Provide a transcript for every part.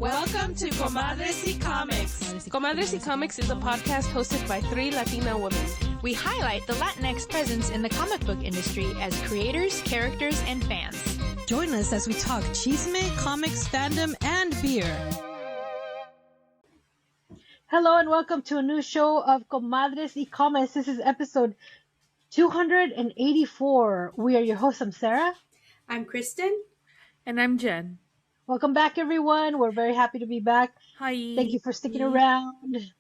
Welcome to Comadres y Comics. Comadres y Comics is a podcast hosted by 3 Latina women. We highlight the Latinx presence in the comic book industry as creators, characters, and fans. Join us as we talk chisme, comics, fandom, and beer. Hello and welcome to a new show of Comadres y Comics. This is episode 284. We are your hosts. I'm Sarah. I'm Kristen. And I'm Jen. Welcome back, everyone. We're very happy to be back. Hi. Thank you for sticking around.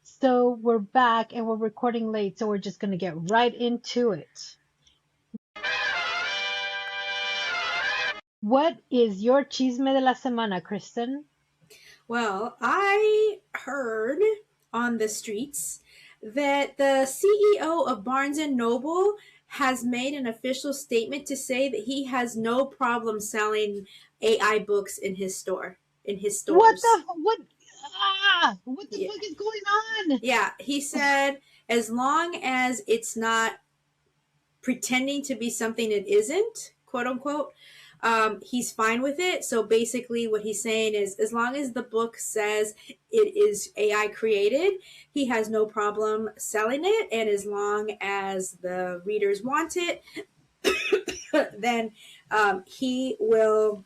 So we're back and we're recording late, so we're just going to get right into it. What is your chisme de la semana, Kristen? Well, I heard on the streets that the CEO of Barnes & Noble has made an official statement to say that he has no problem selling AI books in his store, in his stores. What the fuck is going on? Yeah, he said as long as it's not pretending to be something it isn't, quote unquote, he's fine with it. So basically what he's saying is as long as the book says it is AI created, he has no problem selling it. And as long as the readers want it, then he will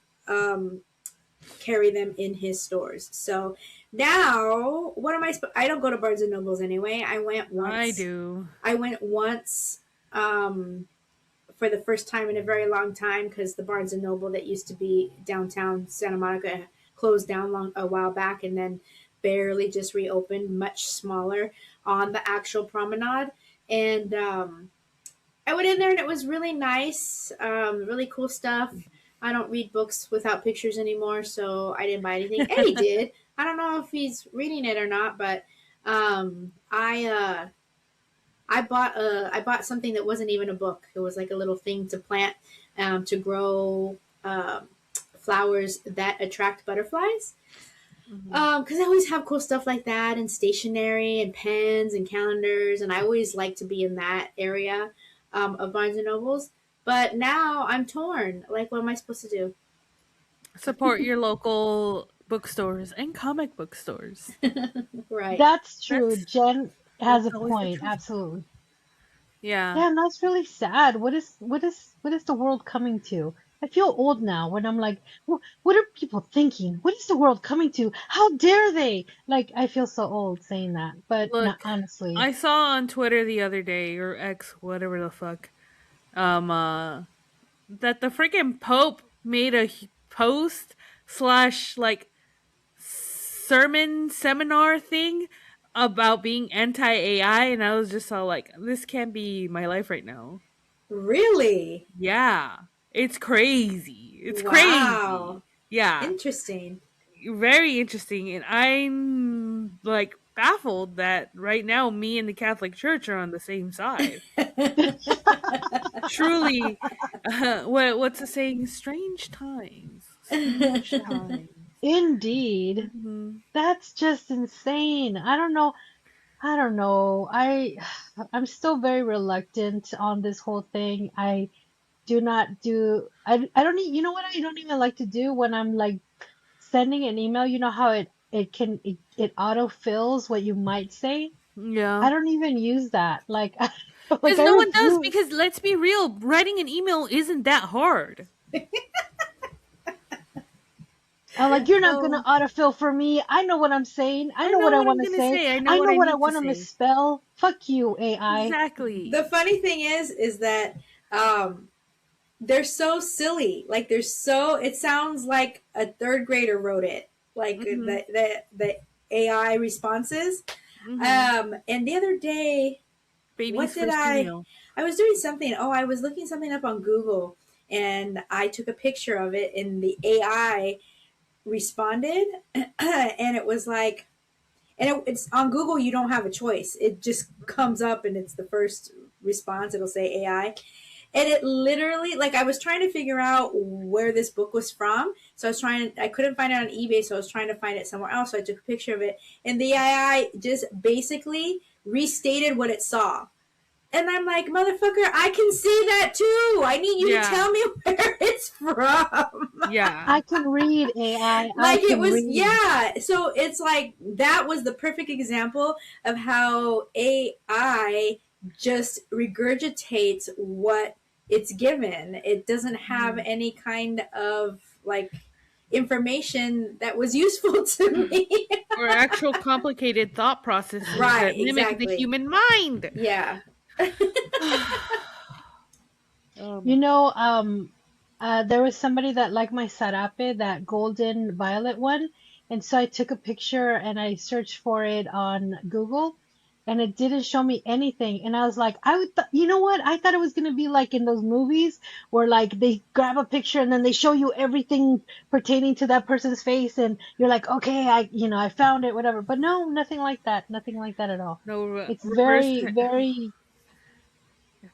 carry them in his stores. So now, what am I don't go to Barnes & Noble's anyway. I went once. I do. I went once for the first time in a very long time because the Barnes & Noble that used to be downtown Santa Monica closed down a while back and then barely just reopened, much smaller on the actual promenade. And I went in there and it was really nice, really cool stuff. I don't read books without pictures anymore, so I didn't buy anything. Eddie did. I don't know if he's reading it or not, but I bought something that wasn't even a book. It was like a little thing to plant, to grow flowers that attract butterflies. Because I always have cool stuff like that, and stationery, and pens, and calendars, and I always like to be in that area of Barnes and Nobles. But now I'm torn. Like, what am I supposed to do? Support your local bookstores and comic book stores. Right. That's true. Jen has a point. Absolutely. Yeah. Damn, that's really sad. What is the world coming to? I feel old now when I'm like, what are people thinking? What is the world coming to? How dare they? Like, I feel so old saying that. But Look, no, honestly, I saw on Twitter the other day, or X, whatever the fuck, that the freaking Pope made a post / like seminar thing about being anti-AI, and I was just all like, this can't be my life right now. Really? Yeah. It's crazy. It's Wow. crazy. Yeah. Interesting. Very interesting. And I'm like baffled that right now me and the Catholic Church are on the same side. Truly, what's the saying? Strange times. Strange times. indeed, that's just insane. I don't know. I'm still very reluctant on this whole thing. I don't you know what I don't even like to do when I'm like sending an email, you know how it autofills what you might say? Yeah. I don't even use that. Like, because no one does, because let's be real, writing an email isn't that hard. I'm like, you're not gonna autofill for me. I know what I'm saying. I know what I want to say. I know what I want to misspell. Fuck you, AI. Exactly. The funny thing is that they're so silly. Like it sounds like a third grader wrote it. Like the AI responses. And the other day, I was doing something. Oh, I was looking something up on Google and I took a picture of it and the AI responded and it was like, and it's on Google, you don't have a choice. It just comes up and it's the first response. It'll say AI. And it literally, like, I was trying to figure out where this book was from. So I couldn't find it on eBay. So I was trying to find it somewhere else. So I took a picture of it. And the AI just basically restated what it saw. And I'm like, motherfucker, I can see that too. I need you to tell me where it's from. Yeah. I can read AI. Like, it was, read. So it's like, that was the perfect example of how AI just regurgitates what it's given. It doesn't have any kind of like information that was useful to me. Or actual complicated thought processes that mimic the human mind. Yeah. You know, there was somebody that liked my sarape, that golden violet one, and so I took a picture and I searched for it on Google, and it didn't show me anything. And I was like, you know what? I thought it was gonna be like in those movies where like they grab a picture and then they show you everything pertaining to that person's face, and you're like, okay, I found it, whatever. But no, nothing like that. Nothing like that at all. No, It's reverse. very, very.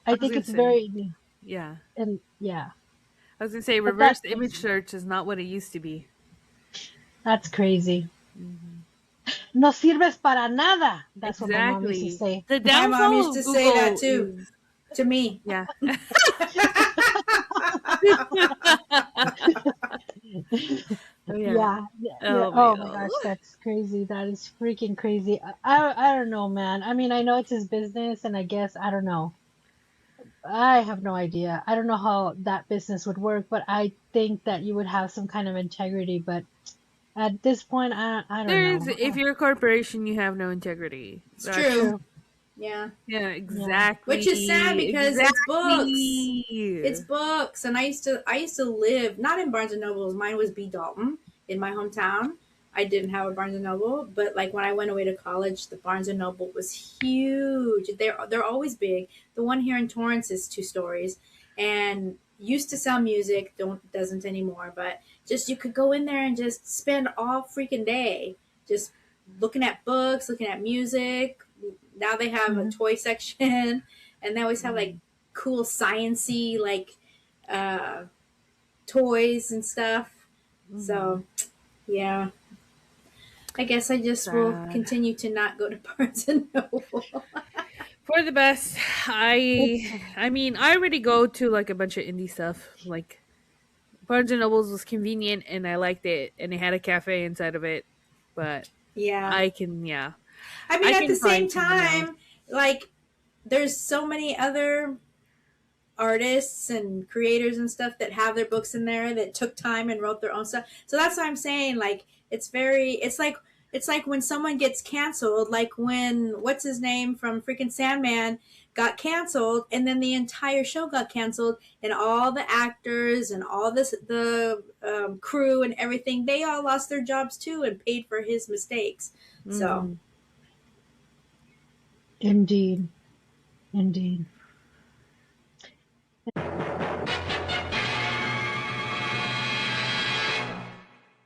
I I was think gonna it's say, very, yeah. and yeah. I was gonna say, But reverse image search is not what it used to be. that's crazy. No sirves para nada. That's what my mom used to Exactly. say. The My mom downfall used of to Google say that too. is, To me. yeah. Oh, yeah. Yeah. Oh my Oh my god. gosh, that's crazy. That is freaking crazy. I don't know, man. I mean, I know it's his business, and I guess I don't know. I have no idea. I don't know how that business would work, but I think that you would have some kind of integrity. But at this point, I don't There's, know. if you're a corporation, you have no integrity. It's That's, true. True. Yeah. yeah, Yeah. exactly. Which is sad because it's books. Exactly. It's books. And I used to live not in Barnes and Nobles. Mine was B. Dalton in my hometown. I didn't have a Barnes and Noble, but like when I went away to college, the Barnes and Noble was huge. They're always big. The one here in Torrance is 2 stories, and used to sell music. Doesn't anymore. But just you could go in there and just spend all freaking day just looking at books, looking at music. Now they have a Mhm. toy section, and they always have like cool sciency like uh, toys and stuff. So yeah, I guess I just will Sad. continue to not go to Barnes and Noble. For the best. It's I mean, I already go to like a bunch of indie stuff. Like Barnes and Nobles was convenient and I liked it, and it had a cafe inside of it. But Yeah, I can, yeah, I I mean at the can same find something else. time, like there's so many other artists and creators and stuff that have their books in there that took time and wrote their own stuff. So that's what I'm saying. Like it's like when someone gets canceled, like when what's his name from freaking Sandman got canceled, and then the entire show got canceled, and all the actors and all the crew and everything, they all lost their jobs too and paid for his mistakes. So indeed, indeed.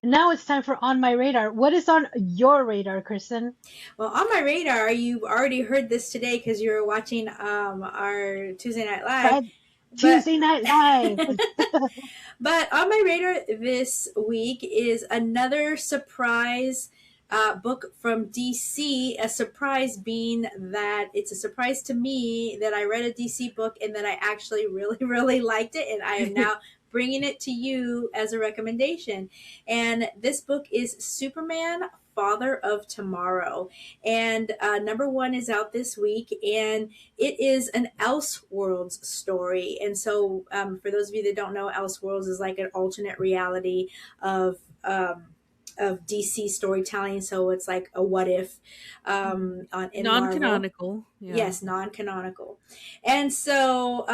Now it's time for On My Radar. What is on your radar, Kristen? well, on my radar, you already heard this today because you were watching our Tuesday Night Live. Friday, But Tuesday Night Live. but on my radar this week is another surprise book from DC. A surprise being that it's a surprise to me that I read a DC book and that I actually really, really liked it. And I am now bringing it to you as a recommendation. And this book is Superman, Father of Tomorrow. And number 1 is out this week. And it is an Elseworlds story. And so, for those of you that don't know, Elseworlds is like an alternate reality of DC storytelling. So it's like a what if in Marvel. Non-canonical. Yeah. Yes, non-canonical. And so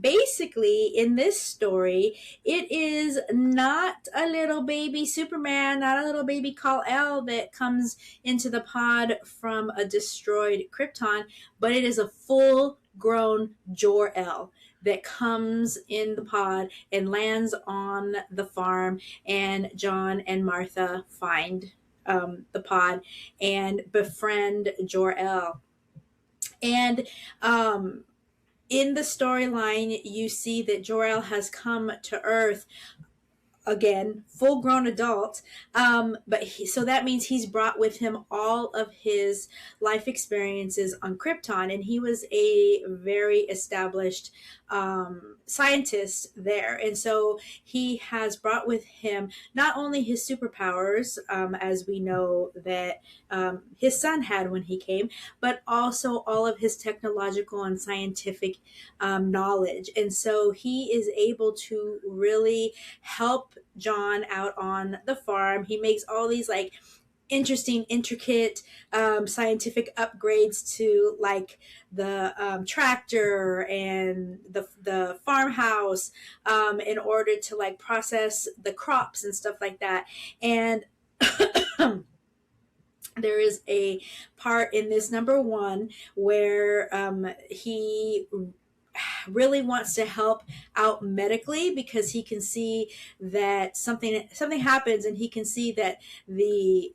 basically in this story, it is not a little baby Superman, not a little baby Kal-El that comes into the pod from a destroyed Krypton, but it is a full-grown Jor-El that comes in the pod and lands on the farm, and John and Martha find the pod and befriend Jor-El. And in the storyline, you see that Jor-El has come to Earth again, full grown adult. So that means he's brought with him all of his life experiences on Krypton, and he was a very established scientist there. And so he has brought with him not only his superpowers, as we know that his son had when he came, but also all of his technological and scientific knowledge. And so he is able to really help John out on the farm. He makes all these like interesting, intricate scientific upgrades to like the tractor and the farmhouse in order to like process the crops and stuff like that. And there is a part in this number one where he really wants to help out medically because he can see that something happens, and he can see that the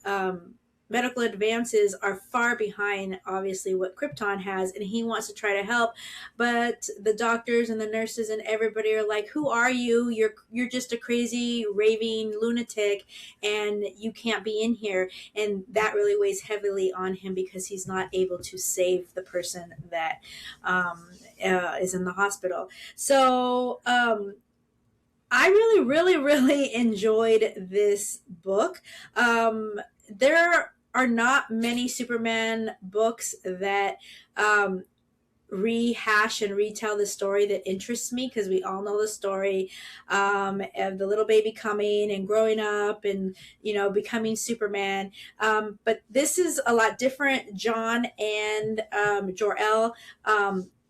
medical advances are far behind obviously what Krypton has, and he wants to try to help, but the doctors and the nurses and everybody are like, who are you? You're just a crazy raving lunatic and you can't be in here. And that really weighs heavily on him because he's not able to save the person that is in the hospital. So I really, really, really enjoyed this book. There are not many Superman books that rehash and retell the story that interests me, because we all know the story of the little baby coming and growing up and, you know, becoming Superman. But this is a lot different. John and Jor-El,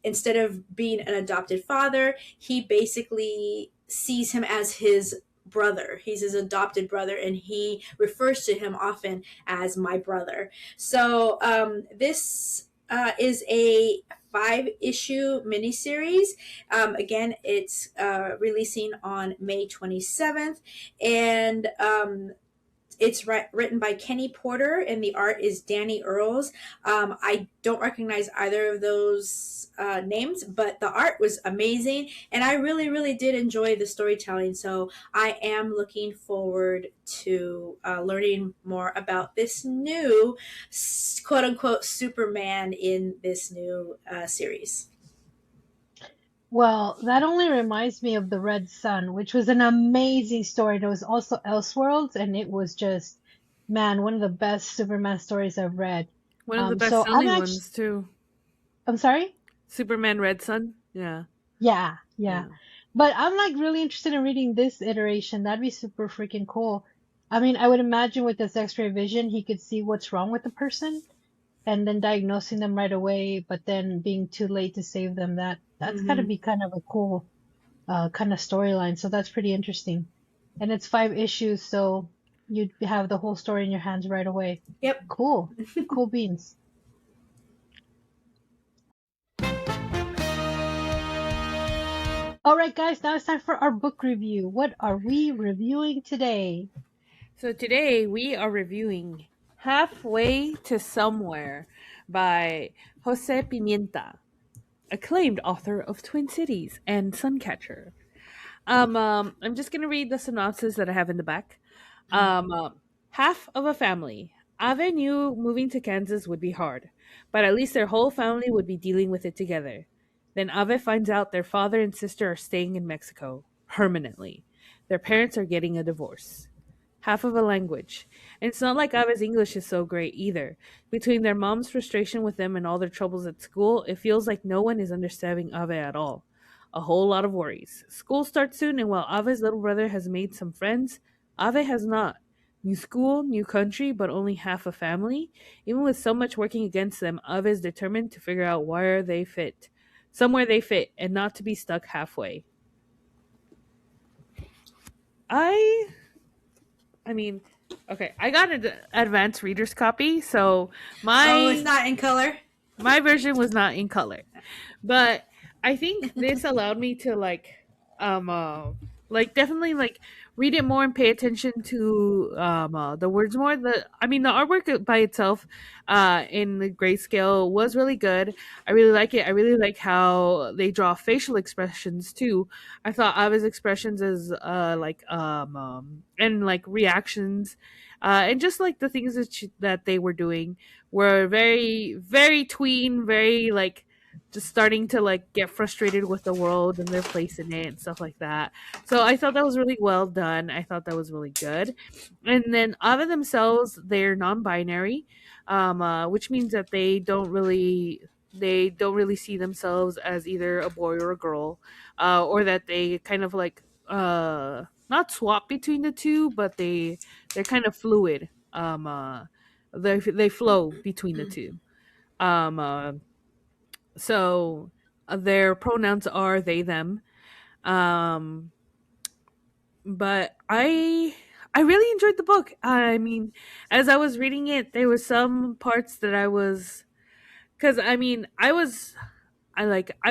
instead of being an adopted father, he basically sees him as his brother. He's his adopted brother, and he refers to him often as my brother. So this is a 5-issue miniseries. Again, it's releasing on May 27th, and it's written by Kenny Porter, and the art is Danny Earls. I don't recognize either of those names, but the art was amazing, and I really, really did enjoy the storytelling. So I am looking forward to learning more about this new, quote-unquote, Superman in this new series. Well, that only reminds me of The Red Sun, which was an amazing story. There was also Elseworlds, and it was just, man, one of the best Superman stories I've read. One of the best So selling ones too. I'm sorry? Superman Red Sun. Yeah. Yeah. But I'm like really interested in reading this iteration. That'd be super freaking cool. I mean, I would imagine with this X-ray vision, he could see what's wrong with the person and then diagnosing them right away, but then being too late to save them. That's gotta be kind of a cool kind of storyline. So that's pretty interesting. And it's 5 issues, so you'd have the whole story in your hands right away. Yep. Cool. Cool beans. All right, guys, now it's time for our book review. What are we reviewing today? So today we are reviewing Halfway to Somewhere by Jose Pimienta, acclaimed author of Twin Cities and Suncatcher. I'm just gonna read the synopsis that I have in the back. Half of a family. Ave knew moving to Kansas would be hard, but at least their whole family would be dealing with it together. Then Ave finds out their father and sister are staying in Mexico permanently. Their parents are getting a divorce. Half of a language. And it's not like Ave's English is so great either. Between their mom's frustration with them and all their troubles at school, it feels like no one is understanding Ave at all. A whole lot of worries. School starts soon, and while Ave's little brother has made some friends, Ave has not. New school, new country, but only half a family. Even with so much working against them, Ave is determined to figure out where they fit. Somewhere they fit, and not to be stuck halfway. I mean, okay, I got an advanced reader's copy, so it's not in color? my version was not in color. But I think this allowed me to definitely read it more and pay attention to the words more. The artwork by itself in the grayscale was really good. I really like it. I really like how they draw facial expressions too. I thought Ava's expressions as and like reactions and just like the things that they were doing were very very tween, very like just starting to like get frustrated with the world and their place in it and stuff like that. So I thought that was really well done. I thought that was really good. And then Ava themselves, they're non-binary, which means that they don't really see themselves as either a boy or a girl, or that they kind of like not swap between the two, but they're kind of fluid. They flow between the two. Um, uh, so their pronouns are they them. Um, but I really enjoyed the book. I mean, as I was reading it, there was some parts that I was because I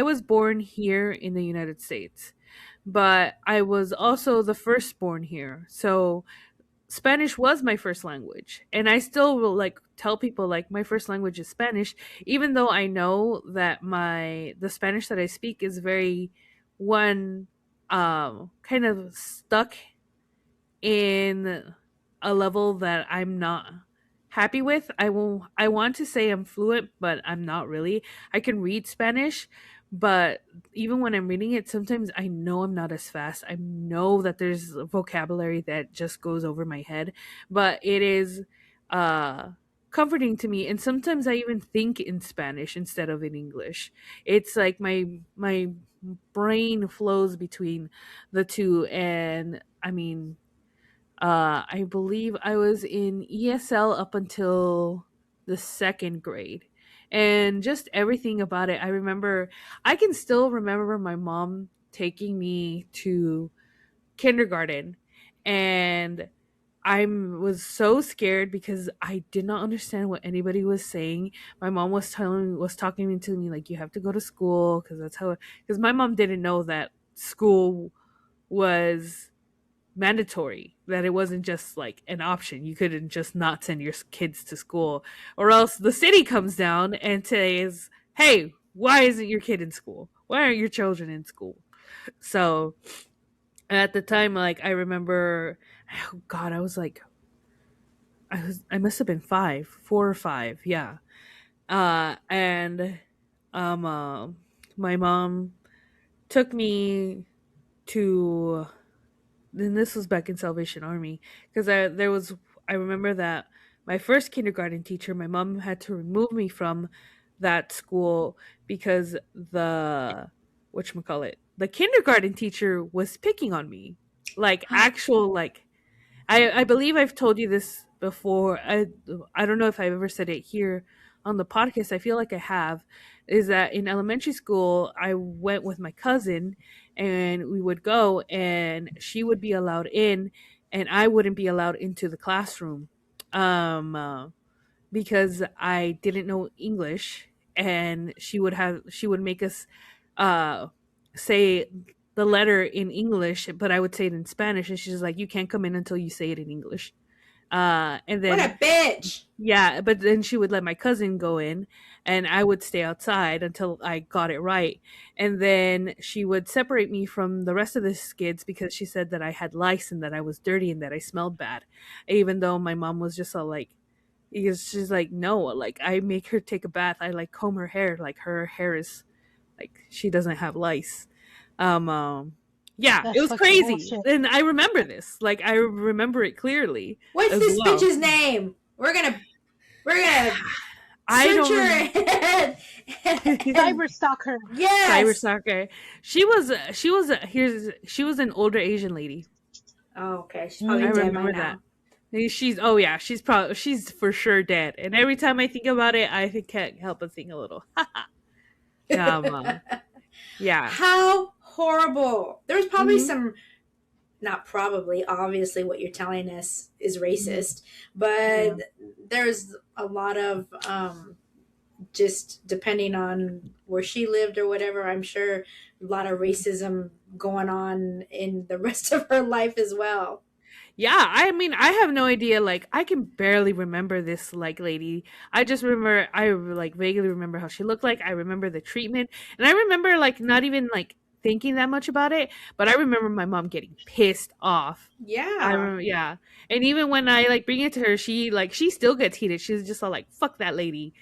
was born here in the United States, but I was also the firstborn here. So Spanish was my first language, and I still will like tell people like my first language is Spanish, even though I know that the Spanish that I speak is very one kind of stuck in a level that I'm not happy with. I want to say I'm fluent, but I'm not really. I can read Spanish, but even when I'm reading it, sometimes I know I'm not as fast. I know that there's vocabulary that just goes over my head, but it is uh comforting to me, and sometimes I even think in Spanish instead of in English. It's like my brain flows between the two, and I believe I was in ESL up until the second grade. And just everything about it, I can still remember my mom taking me to kindergarten. And I was so scared because I did not understand what anybody was saying. My mom was talking to me like, you have to go to school because because my mom didn't know that school was mandatory, that it wasn't just like an option. You couldn't just not send your kids to school, or else the city comes down and says, hey, why isn't your kid in school, why aren't your children in school? So at the time, like, I remember, oh god, I must have been 4 or 5, yeah. And um uh, my mom took me to then this was back in Salvation Army, because I remember that my first kindergarten teacher, my mom had to remove me from that school because the kindergarten teacher was picking on me, like actual like I believe I've told you this before. I don't know if I've ever said it here on the podcast. I feel like I have. Is that in elementary school I went with my cousin, and we would go, and she would be allowed in and I wouldn't be allowed into the classroom. Um uh, because I didn't know English, and she would make us uh say the letter in English, but I would say it in Spanish, and she's like, you can't come in until you say it in English. And What then a bitch! yeah, but then she would let my cousin go in, and I would stay outside until I got it right. And then she would separate me from the rest of the kids because she said that I had lice and that I was dirty and that I smelled bad. Even though my mom was just all like, because she's like, no, like I make her take a bath. I like comb her hair. Like her hair is like she doesn't have lice. Um, um yeah, it That's was fucking crazy. bullshit. And I remember this. Like I remember it clearly What's as this well. bitch's name? We're gonna I search don't her. Cyber stalker. Cyber Yes. soccer. She was an older Asian lady. Oh, okay. She's I probably dead by remember that. now. She's for sure dead. And every time I think about it, can't help but think a little. Yeah. How horrible! There's probably Hmm. some, not probably, obviously, what you're telling us is Hmm. racist, but Yeah. there's a lot of just depending on where she lived or whatever. I'm sure a lot of racism going on in the rest of her life as well. Yeah, I mean, I have no idea. Like, I can barely remember this like lady. I just remember, I like vaguely remember how she looked like. I remember the treatment, and I remember like not even like thinking that much about it. But I remember my mom getting pissed off. I Yeah. remember, yeah, and even when I like bring it to her, she still gets heated. She's just all like, "Fuck that lady."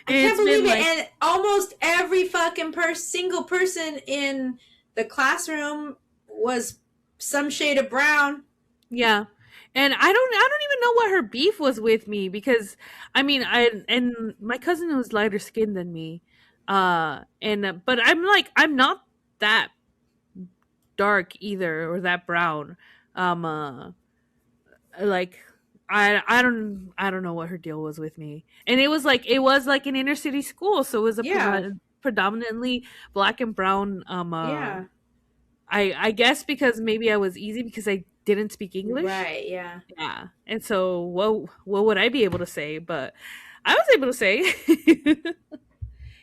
I can't It's believe been it. like, And almost every fucking single person in the classroom was some shade of brown. yeah. And I don't even know what her beef was with me, because I mean, and my cousin was lighter skinned than me. And but I'm like, I'm not that dark either, or that brown. Um like, I don't know what her deal was with me. And it was like an inner city school, so it was a Yeah. predominantly black and brown. Yeah. I guess because maybe I was easy because I didn't speak English. Right. Yeah. Yeah. And so what would I be able to say? But I was able to say.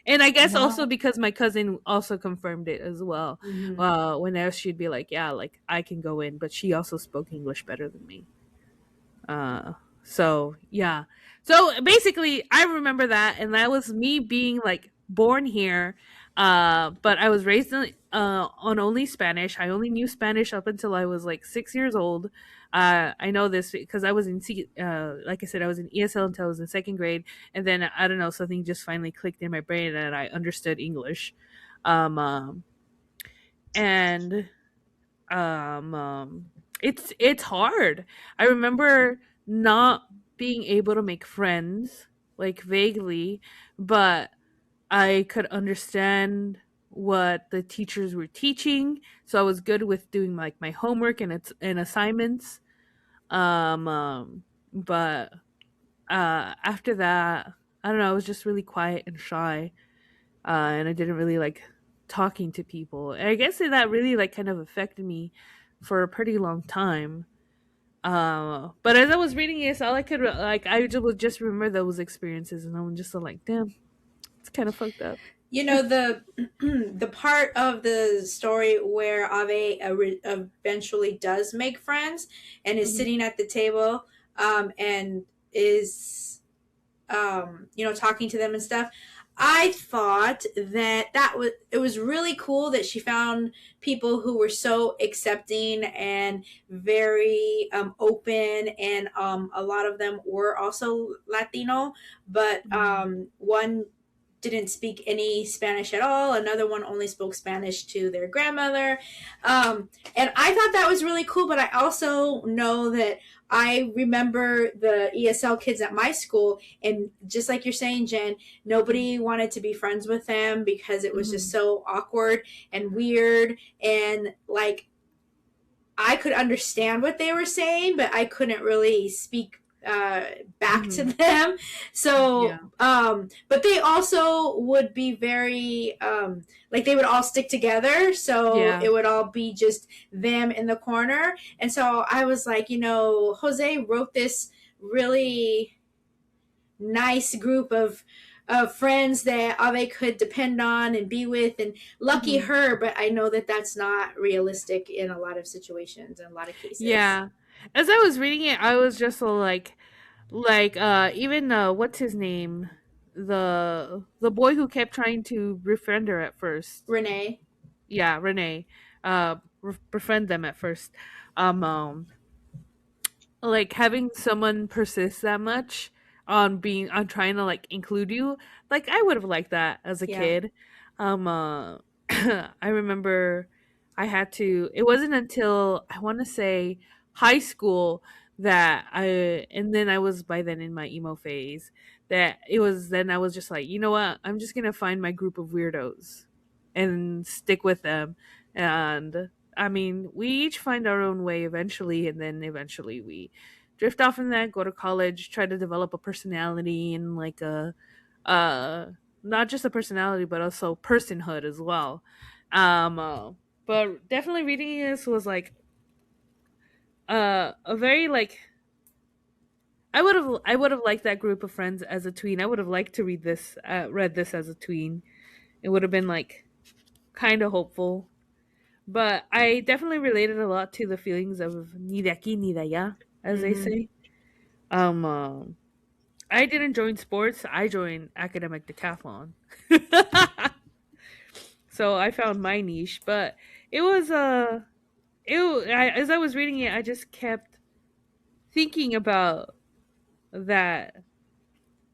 And I guess also Wow. because my cousin also confirmed it as well. Mm-hmm. Whenever she'd be like, "Yeah, like I can go in," but she also spoke English better than me. Uh so yeah. So basically I remember that, and that was me being like born here. But I was raised on only Spanish. I only knew Spanish up until I was like 6 years old. I know this because I was like I said, I was in ESL until I was in second grade, and then I don't know, something just finally clicked in my brain and I understood English. Um, and it's hard. I remember not being able to make friends, like vaguely, but I could understand what the teachers were teaching, so I was good with doing like my homework and assignments. But after that, I don't know, I was just really quiet and shy, and I didn't really like talking to people. And I guess that really like kind of affected me for a pretty long time. But as I was reading this, all I could like I just would just remember those experiences, and I'm just so like, damn, it's kind of fucked up. You know, the the part of the story where Ave eventually does make friends and is Mhm. sitting at the table, and is, talking to them and stuff. I thought that was it was really cool that she found people who were so accepting and very open, and a lot of them were also Latino, but Mhm. one didn't speak any Spanish at all. Another one only spoke Spanish to their grandmother. And I thought that was really cool, but I also know that I remember the ESL kids at my school, and just like you're saying, Jen, nobody wanted to be friends with them because it was just Mhm. so awkward and weird. And like, I could understand what they were saying, but I couldn't really speak back to Mhm. them. So, Yeah. but they also would be very, like they would all stick together. So Yeah. it would all be just them in the corner. And so I was like, Jose wrote this really nice group of friends that Ave could depend on and be with, and lucky Mhm. her, but I know that that's not realistic in a lot of situations and a lot of cases. Yeah. As I was reading it, I was just so like even what's his name? The boy who kept trying to befriend her at first. Renee. Yeah, Renee. Befriend them at first. Um, um like having someone persist that much on trying to like include you, like I would have liked that as a Yeah. kid. I remember I had to it wasn't until I want to say high school that I and then I was by then in my emo phase, that it was then I was just like, you know what, I'm just gonna find my group of weirdos and stick with them. And I mean, we each find our own way eventually, and then eventually we drift off from that, go to college, try to develop a personality and like uh, not just a personality, but also personhood as well. Um, uh, but definitely reading this was like a very like I would have liked that group of friends as a tween. I would have liked to read this as a tween. It would have been like kind of hopeful. But I definitely related a lot to the feelings of ni de aquí ni de allá, as they Mm-hmm. say. Um, uh, I didn't join sports. I joined academic decathlon. So I found my niche, but it was as I was reading it, I just kept thinking about that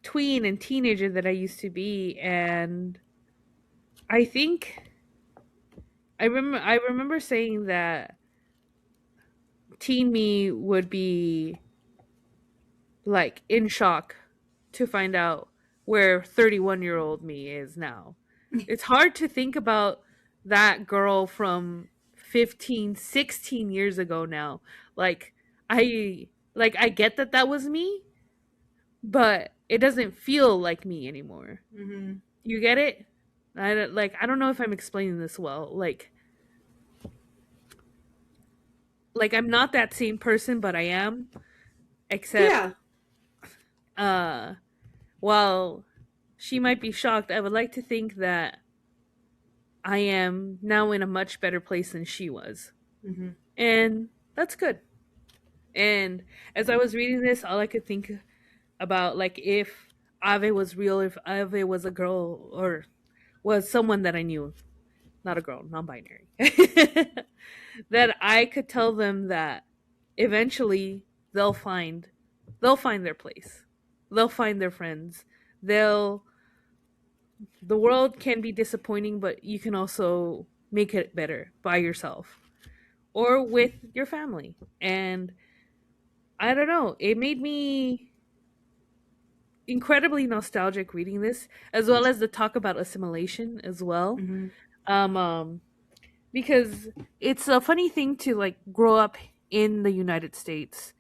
tween and teenager that I used to be, and I think I remember saying that teen me would be like in shock to find out where 31-year-old me is now. It's hard to think about that girl from 15, 16 years ago now. Like I get that that was me, but it doesn't feel like me anymore. Mm-hmm. You get it? I don't know if I'm explaining this well. Like I'm not that same person, but I am. Except Yeah. uh while she might be shocked, I would like to think that I am now in a much better place than she was. Mm-hmm. And that's good. And as I was reading this, all I could think about, like, if Ave was real, if Ave was a girl or was someone that I knew, not a girl, non-binary, that I could tell them that eventually they'll find they'll find their place. They'll find their friends. They'll The world can be disappointing, but you can also make it better by yourself or with your family. And I don't know, it made me incredibly nostalgic reading this, as well as the talk about assimilation as well. Mm-hmm. Um, um, because it's a funny thing to like grow up in the United States,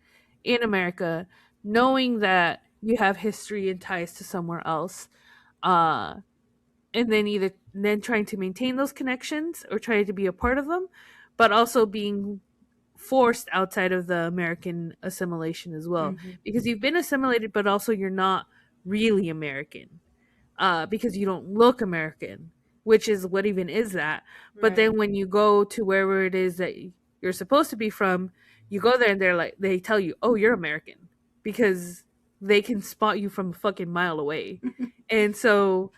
in America, knowing that you have history and ties to somewhere else, uh, and then trying to maintain those connections or try to be a part of them, but also being forced outside of the American assimilation as well, Mm-hmm. because you've been assimilated, but also you're not really American, because you don't look American, which is what even is that. But Right. then when you go to wherever it is that you're supposed to be from, you go there and they tell you, oh, you're American, because they can spot you from a fucking mile away. And so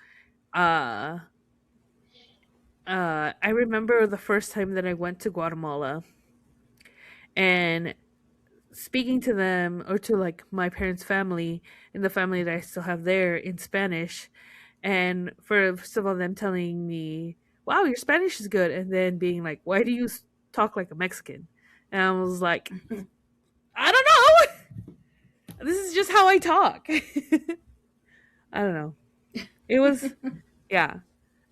uh I remember the first time that I went to Guatemala and speaking to them, or to like my parents' family and the family that I still have there, in Spanish. And first of all, them telling me, wow, your Spanish is good. And then being like, why do you talk like a Mexican? And I was like, I don't know. This is just how I talk. I don't know. It was, yeah.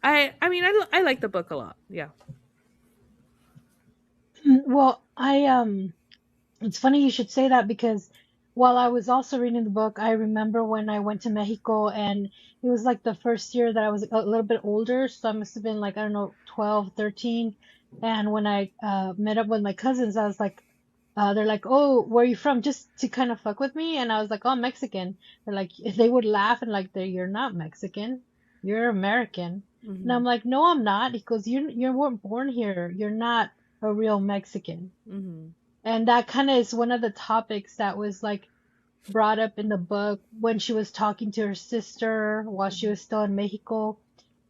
I mean, I like the book a lot. Yeah. Well, it's funny you should say that because while I was also reading the book, I remember when I went to Mexico and it was like the first year that I was a little bit older, so I must have been like, I don't know, 12, 13. And when I met up with my cousins, I was like, they're like, "Oh, where are you from?" Just to kind of fuck with me, and I was like, "Oh, I'm Mexican." They're like, they would laugh and like, "You're not Mexican, you're American." And Hmm. I'm like, "No, I'm not." He goes, "You weren't born here. You're not a real Mexican." Hmm. And that kind of is one of the topics that was like brought up in the book when she was talking to her sister while she was still in Mexico,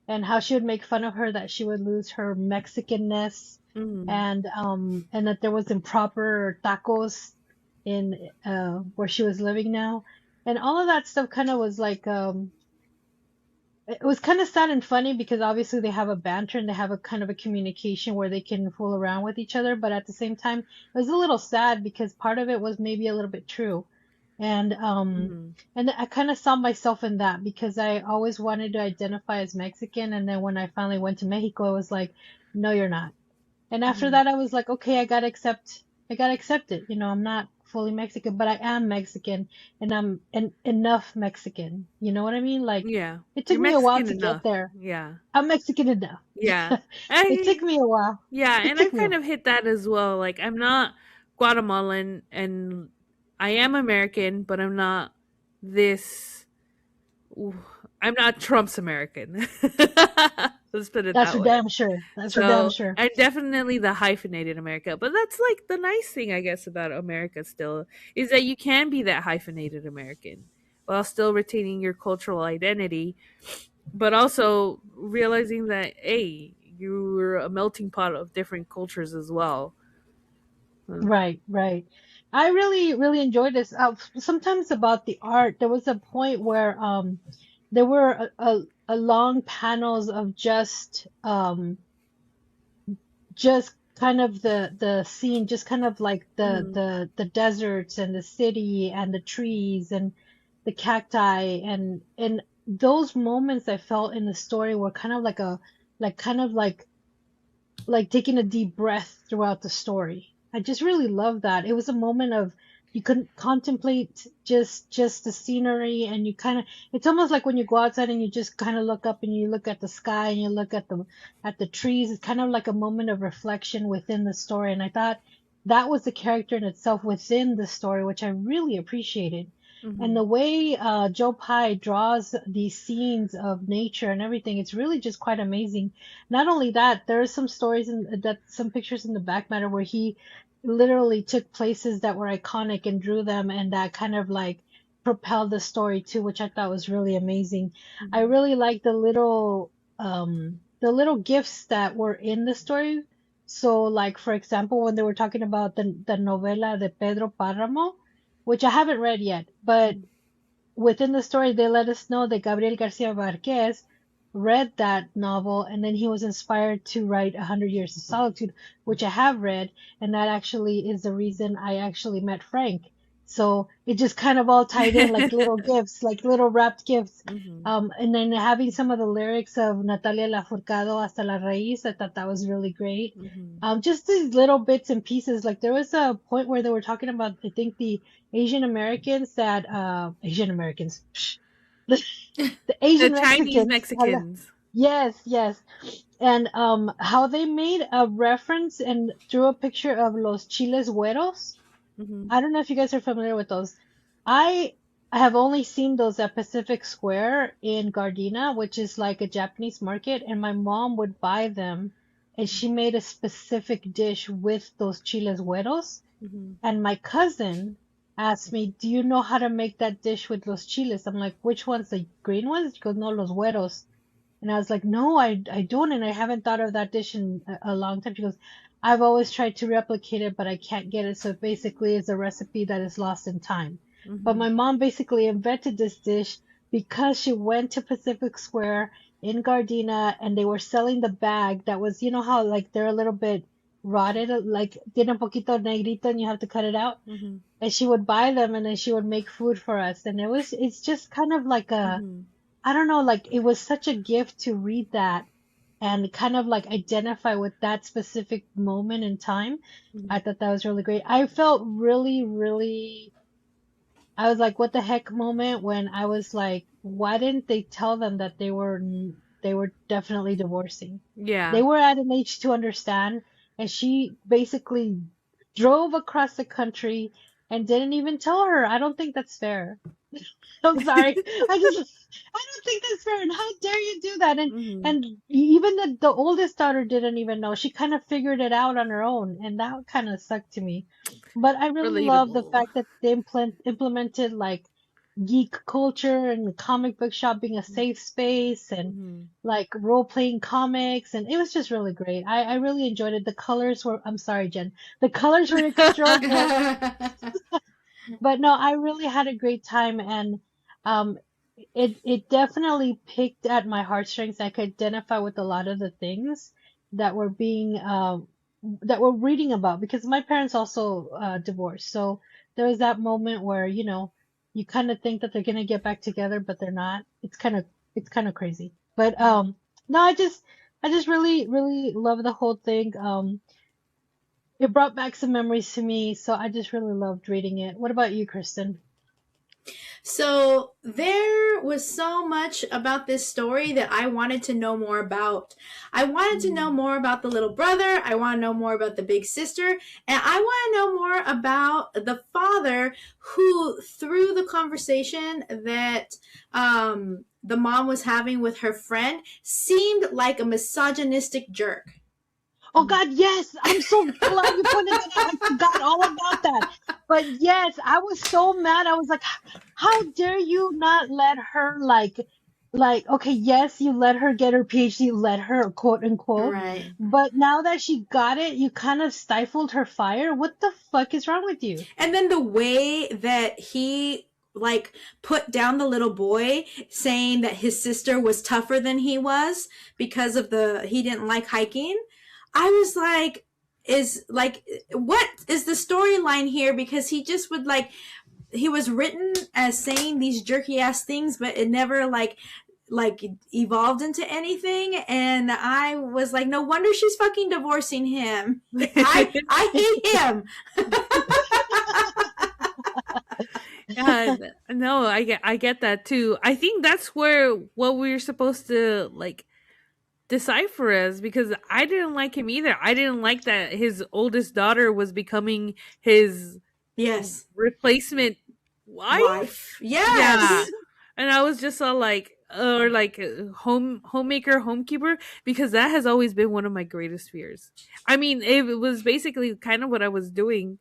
and how she would make fun of her that she would lose her Mexicanness, Hmm. and that there was improper tacos in where she was living now, and all of that stuff kind of was like it was kind of sad and funny because obviously they have a banter and they have a kind of a communication where they can fool around with each other, but at the same time it was a little sad because part of it was maybe a little bit true. And Hmm. I kind of saw myself in that because I always wanted to identify as Mexican, and then when I finally went to Mexico, I was like, no, you're not. And after Hmm. that, I was like, okay, I gotta accept it. You know, I'm not fully Mexican, but I am Mexican, and I'm enough Mexican. You know what I mean? Like, Yeah. it took You're me a while Mexican to get enough. there. Yeah. I'm Mexican enough. Yeah. It took I me a while. Yeah, It and took I've me a kind while. of hit that as well. Like I'm not Guatemalan, and I am American, but I'm not this I'm not Trump's American. Let's put it That's that for way. damn sure. That's for damn So, sure. and definitely the hyphenated America. But that's like the nice thing, I guess, about America still is that you can be that hyphenated American while still retaining your cultural identity, but also realizing that, hey, you're a melting pot of different cultures as well. Right, right. I really, really enjoyed this. Sometimes about the art, there was a point where there were a long panels of just kind of the scene, just kind of like Mhm. the deserts and the city and the trees and the cacti and those moments I felt in the story were kind of like a like kind of like taking a deep breath throughout the story. I just really love that. It was a moment of you could contemplate just the scenery and you kind of it's almost like when you go outside and you just kind of look up and you look at the sky and you look at the trees. It's kind of like a moment of reflection within the story. And I thought that was the character in itself within the story, which I really appreciated. And Mhm. the way Joe Pye draws these scenes of nature and everything, it's really just quite amazing. Not only that, there are some stories in that some pictures in the back matter where he literally took places that were iconic and drew them, and that kind of like propelled the story too, which I thought was really amazing. I Mhm. really like the little gifts that were in the story. So, like for example, when they were talking about the novela de Pedro Páramo, which I haven't read yet, but Mhm. within the story, they let us know that Gabriel Garcia Marquez read that novel and then he was inspired to write 100 Years of Solitude, which I have read, and that actually is the reason I actually met Frank. So it just kind of all tied in like little gifts, like little wrapped gifts. Mhm. And then having some of the lyrics of Natalia Lafourcado, Hasta la Raíz, I thought that was really great. Mhm. Just these little bits and pieces. Like there was a point where they were talking about, I think the Asian Americans, psh, the The Asian Chinese Mexicans, Mexicans. yes, yes, and how they made a reference and drew a picture of los chiles güeros. Mhm. I don't know if you guys are familiar with those. I have only seen those at Pacific Square in Gardena, which is like a Japanese market, and my mom would buy them, and she made a specific dish with those chiles güeros. Mhm. And my cousin asked me, "Do you know how to make that dish with los chiles?" I'm like, "Which ones? The green ones?" She goes, "No, los güeros." And I was like, "No, I don't, and I haven't thought of that dish in a long time." She goes, "I've always tried to replicate it, but I can't get it. So it basically is a recipe that is lost in time." But Mhm. my mom basically invented this dish because she went to Pacific Square in Gardena and they were selling the bag that was, you know how like they're a little bit rotted, like tiene un poquito negrito and you have to cut it out. Mhm. And she would buy them and then she would make food for us. And it's just kind of like Mhm. I don't know, like it was such a gift to read that and kind of like identify with that specific moment in time. I Mhm. thought that was really great. I felt really, really, I was like, what the heck moment when I was like, why didn't they tell them that they were definitely divorcing? They Yeah. were at an age to understand, and she basically drove across the country and didn't even tell her. I don't think that's fair. I'm sorry. I don't think that's fair. And how dare you do that? Mhm. And even the oldest daughter didn't even know. She kind of figured it out on her own, and that kind of sucked to me. But I really love the Relatable. fact that they implemented like geek culture and the comic book shop being a safe space and Mhm. like role playing comics, and it was just really great. I really enjoyed it. The colors were, I'm sorry, Jen, the colors were extraordinary. But no, I really had a great time, and um, it definitely picked at my heartstrings. I could identify with a lot of the things that were being that we're reading about because my parents also divorced. So there was that moment where, you know, you kind of think that they're gonna get back together, but they're not. It's kind of crazy. But no, I just really really love the whole thing. It brought back some memories to me, so I just really loved reading it. What about you, Kristen? So there was so much about this story that I wanted to know more about. I wanted to know Mm. more about the little brother. I want to know more about the big sister. And I want to know more about the father who, through the conversation that the mom was having with her friend seemed like a misogynistic jerk. Oh God, yes! I'm so glad you pointed that out. I forgot all about that. But yes, I was so mad. I was like, how dare you not let her okay, yes, you let her get her PhD, let her quote unquote. Right. But now that she got it, you kind of stifled her fire. What the fuck is wrong with you? And then the way that he like put down the little boy, saying that his sister was tougher than he was because of he didn't like hiking. I was like, what is the storyline here? Because he just would he was written as saying these jerky ass things, but it never like evolved into anything. And I was like, no wonder she's fucking divorcing him. I hate him. No, I get that too. I think that's where what we're supposed to like decipher as, because I didn't like him either. I didn't like that his oldest daughter was becoming his replacement wife. Yes. Yeah. And I was just all like, or like homemaker, homekeeper, because that has always been one of my greatest fears. I mean, it was basically kind of what I was doing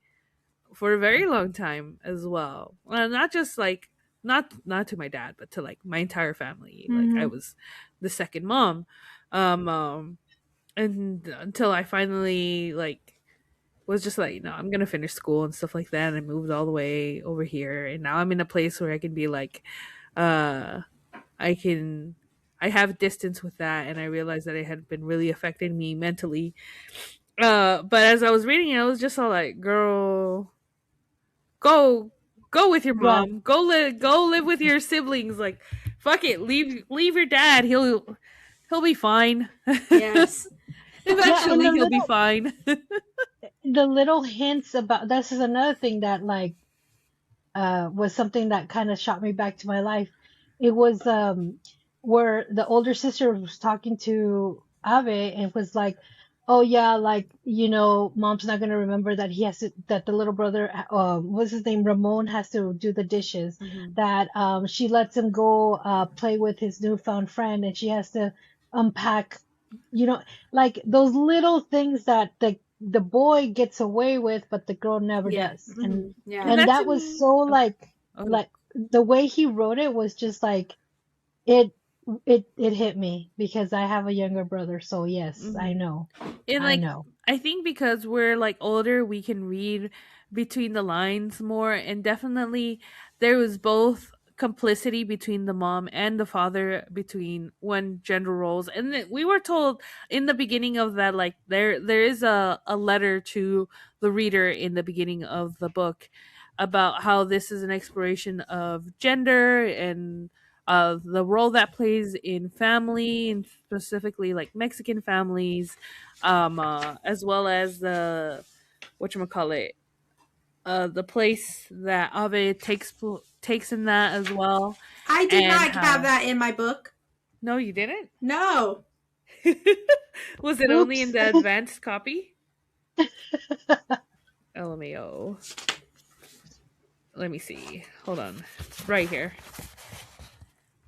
for a very long time as well. Not just like not to my dad, but to like my entire family. Like I was the second mom. And until I finally like was just like, no, I'm gonna finish school and stuff like that, and I moved all the way over here, and now I'm in a place where I can be like, I have distance with that, and I realized that it had been really affecting me mentally. But as I was reading it, I was just all like, girl, go with your mom, Right. go live with your siblings, like fuck it, leave your dad, he'll be fine. Yes. Eventually he'll be fine. The little hints about this is another thing that like was something that kind of shot me back to my life. It was where the older sister was talking to Abe and was like, "Oh yeah, like mom's not gonna remember that that the little brother, what's his name, Ramon, has to do the dishes. That she lets him go play with his newfound friend, and she has to unpack, like those little things that the boy gets away with, but the girl never does. And that was so like the way he wrote it was just like it hit me because I have a younger brother, so yes, I know. And like I think because we're like older, we can read between the lines more, and definitely there was both complicity between the mom and the father between one gender roles. And we were told in the beginning of that, like there is a letter to the reader in the beginning of the book about how this is an exploration of gender and the role that plays in family, and specifically like Mexican families, as well as the whatchamacallit, the place that Ave takes in that as well. I did not have that in my book. No, you didn't? No. Was it only in the advanced copy? LMAO. Let me see. Hold on. Right here.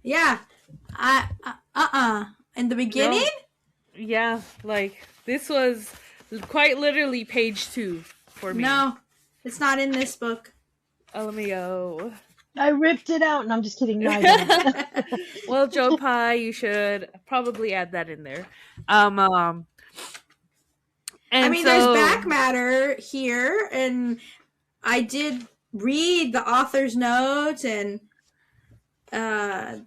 Yeah. In the beginning? No. Yeah, like this was quite literally page 2 for me. No, it's not in this book. LMAO. I ripped it out, and I'm just kidding. No, I didn't. Well, Joe Pie, you should probably add that in there. And I mean, there's back matter here, and I did read the author's notes and the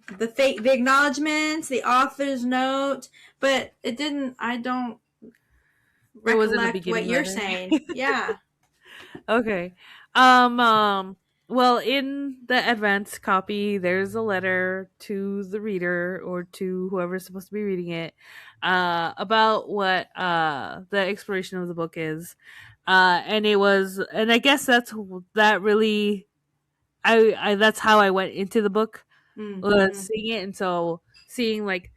acknowledgments, the author's note, but it didn't. I don't recollect what you're saying. Yeah. Okay. Well, in the advanced copy, there's a letter to the reader or to whoever's supposed to be reading it about what the exploration of the book is. And I guess that's really, that's how I went into the book, seeing it. And so seeing like,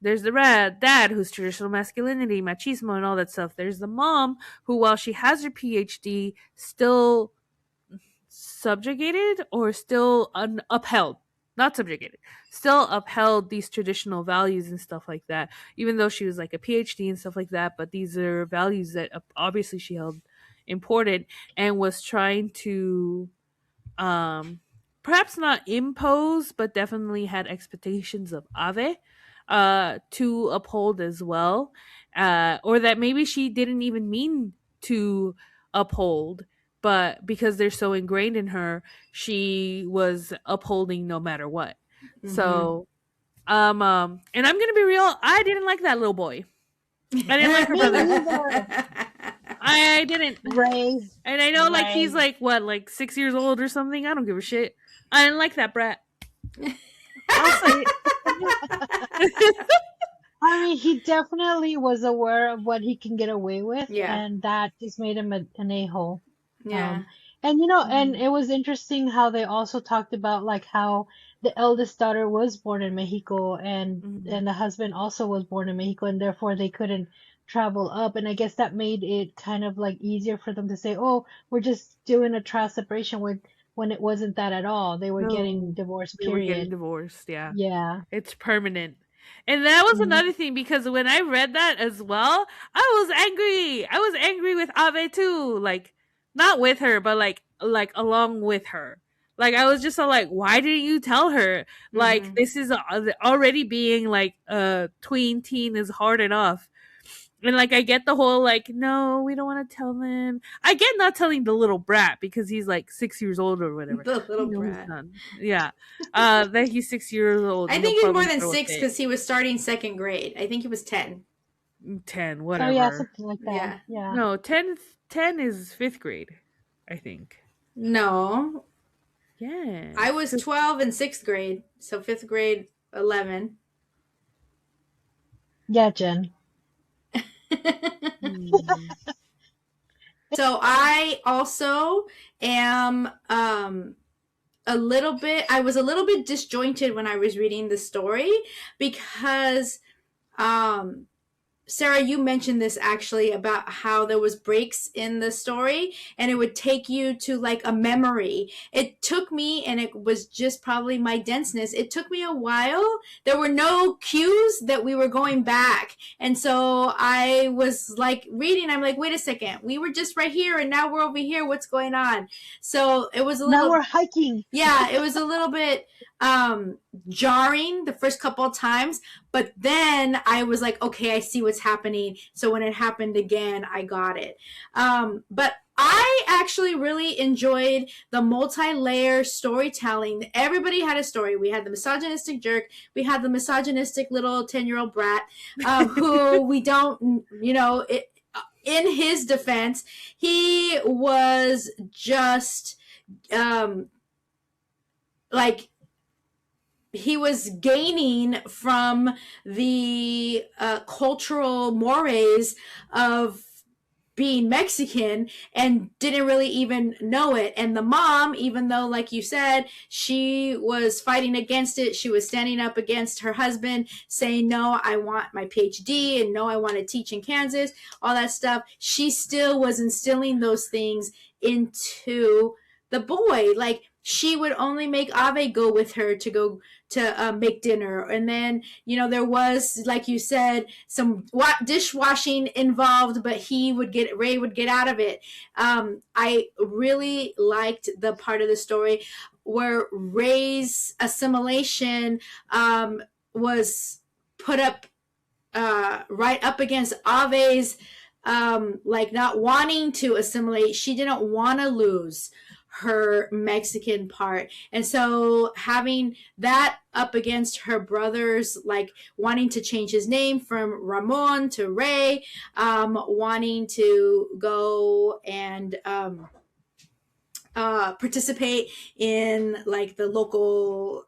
there's the dad who's traditional masculinity, machismo, and all that stuff. There's the mom who, while she has her PhD, still subjugated or still upheld. not subjugated, still upheld these traditional values and stuff like that, even though she was like a PhD and stuff like that. But these are values that obviously she held important and was trying to um perhaps not impose, but definitely had expectations of Ave to uphold as well, or that maybe she didn't even mean to uphold, but because they're so ingrained in her, she was upholding no matter what. So and I'm gonna be real, I didn't like that little boy. I didn't like her Me brother. neither. I didn't. Ray. And I know, like, he's Right. like, what, like 6 years old or something? I don't give a shit. I didn't like that brat. I'll say it. I mean, he definitely was aware of what he can get away with, Yeah. and that just made him an a-hole. Yeah. And and it was interesting how they also talked about like how the eldest daughter was born in Mexico, and the husband also was born in Mexico, and therefore they couldn't travel up. And I guess that made it kind of like easier for them to say, "Oh, we're just doing a trial separation," when it wasn't that at all. They were getting No, divorced, they were getting period. divorced. Yeah. Yeah. It's permanent. And that was Mhm. another thing, because when I read that as well, I was angry. I was angry with Ave too. Like, not with her, but like along with her. Like, I was just like, why didn't you tell her? Like, this is already being like tween teen is hard enough. And like, I get the whole like, no, we don't want to tell them. I get not telling the little brat because he's like 6 years old or whatever. The little You know his brat. son. Yeah, that he's 6 years old. I and think he'll he's more probably than throw a 6 fit. because he was starting second grade. I think he was 10. 10, Oh whatever. yeah, something like that. Yeah. Yeah. No, 10 is 5th grade, I think. No, Yeah. I was 12 in 6th grade, so 5th grade 11. Yeah, Jen. So I also am I was a little bit disjointed when I was reading the story because Sarah, you mentioned this actually about how there was breaks in the story and it would take you to like a memory. It took me, and it was just probably my denseness, it took me a while. There were no cues that we were going back. And so I was like reading, I'm like, wait a second, we were just right here and now we're over here. What's going on? So it was a little... Now we're hiking. Yeah, it was a little bit jarring the first couple of times, but then I was like, okay, I see what's happening. So when it happened again, I got it. But I actually really enjoyed the multi-layer storytelling. Everybody had a story. We had the misogynistic jerk. We had the misogynistic little 10-year-old brat who we don't, in his defense, he was just like... he was gaining from the cultural mores of being Mexican and didn't really even know it. And the mom, even though, like you said, she was fighting against it, she was standing up against her husband, saying, no, I want my PhD, and no, I want to teach in Kansas, all that stuff. She still was instilling those things into the boy. Like, she would only make Ave go with her to make dinner. And then, there was, like you said, some dishwashing involved, but Ray would get out of it. I really liked the part of the story where Ray's assimilation was put up right up against Ave's like not wanting to assimilate. She didn't want to lose her Mexican part. And so having that up against her brother's, like wanting to change his name from Ramon to Ray, wanting to go and participate in like the local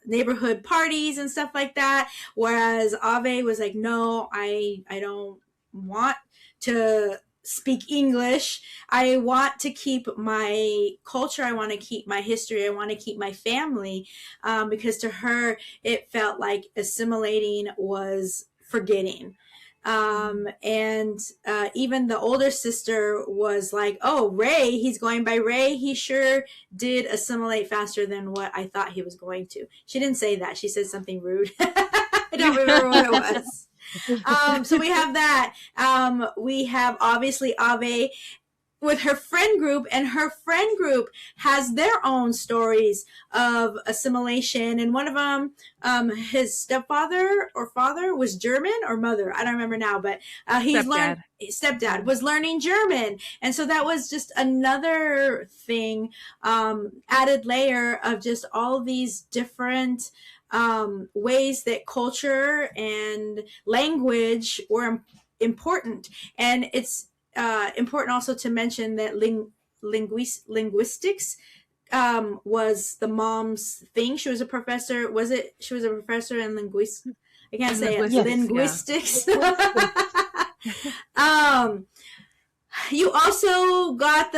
neighborhood parties and stuff like that. Whereas Ave was like, no, I don't want to speak English. I want to keep my culture. I want to keep my history. I want to keep my family, because to her, it felt like assimilating was forgetting. And even the older sister was like, oh, Ray, he's going by Ray. He sure did assimilate faster than what I thought he was going to. She didn't say that. She said something rude. I don't remember what it was. So we have that. We have obviously Ave with her friend group, and her friend group has their own stories of assimilation. And one of them, his stepfather or father was German, or mother, I don't remember now, but stepdad was learning German. And so that was just another thing, added layer of just all these different ways that culture and language were important. And it's important also to mention that linguistics was the mom's thing. She was a professor. She was a professor in linguistics. I can't say it. Linguistics. You also got